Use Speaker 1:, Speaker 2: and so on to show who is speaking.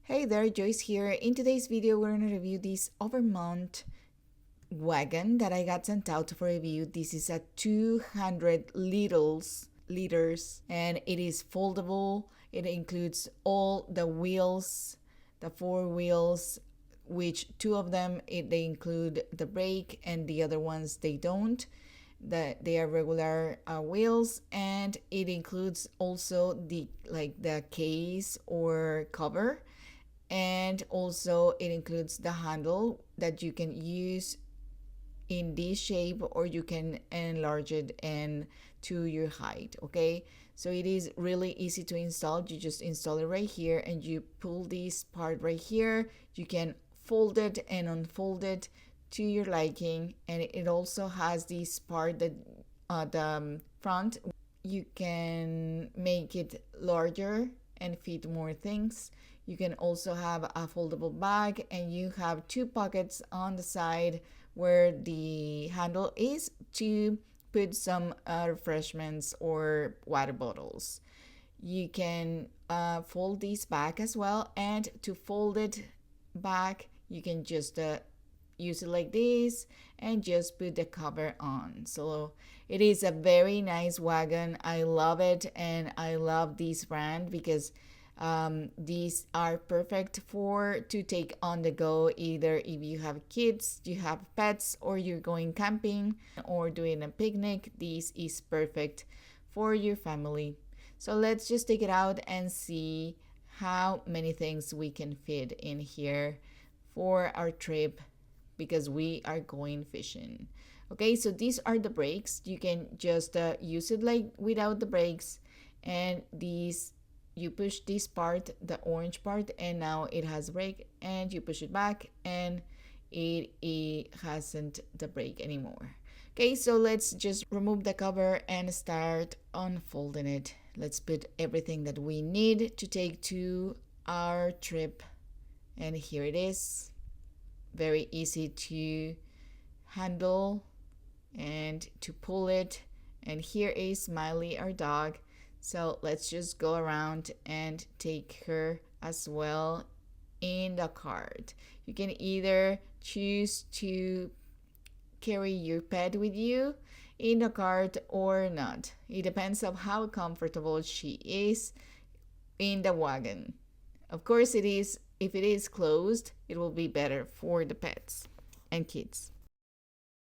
Speaker 1: Hey there, Joyce here. In today's video, we're going to review this Overmont wagon that I got sent out for review. This is a 200 liters and it is foldable. It includes all the wheels, the four wheels, which two of them they include the brake and the other ones they don't. They are regular wheels, and it includes also the case or cover, and also it includes the handle that you can use in this shape, or you can enlarge it and to your height. Okay, so it is really easy to install. You just install it right here and you pull this part right here. You can fold it and unfold it to your liking, and it also has this part that the front, you can make it larger and fit more things. You can also have a foldable bag, and you have two pockets on the side where the handle is to put some refreshments or water bottles. You can fold this back as well, and to fold it back you can just use it like this and just put the cover on. So it is a very nice wagon. I love it, and I love this brand because these are perfect to take on the go, either if you have kids, you have pets, or you're going camping or doing a picnic. This is perfect for your family. So let's just take it out and see how many things we can fit in here for our trip, because we are going fishing. Okay, so these are the brakes. You can just use it like without the brakes, and these, you push this part, the orange part, and now it has brake, and you push it back and it hasn't the brake anymore. Okay, so let's just remove the cover and start unfolding it. Let's put everything that we need to take to our trip, and here it is. Very easy to handle and to pull it. And here is Smiley, our dog. So let's just go around and take her as well in the cart. You can either choose to carry your pet with you in the cart or not. It depends on how comfortable she is in the wagon. Of course, if it is closed, it will be better for the pets and kids.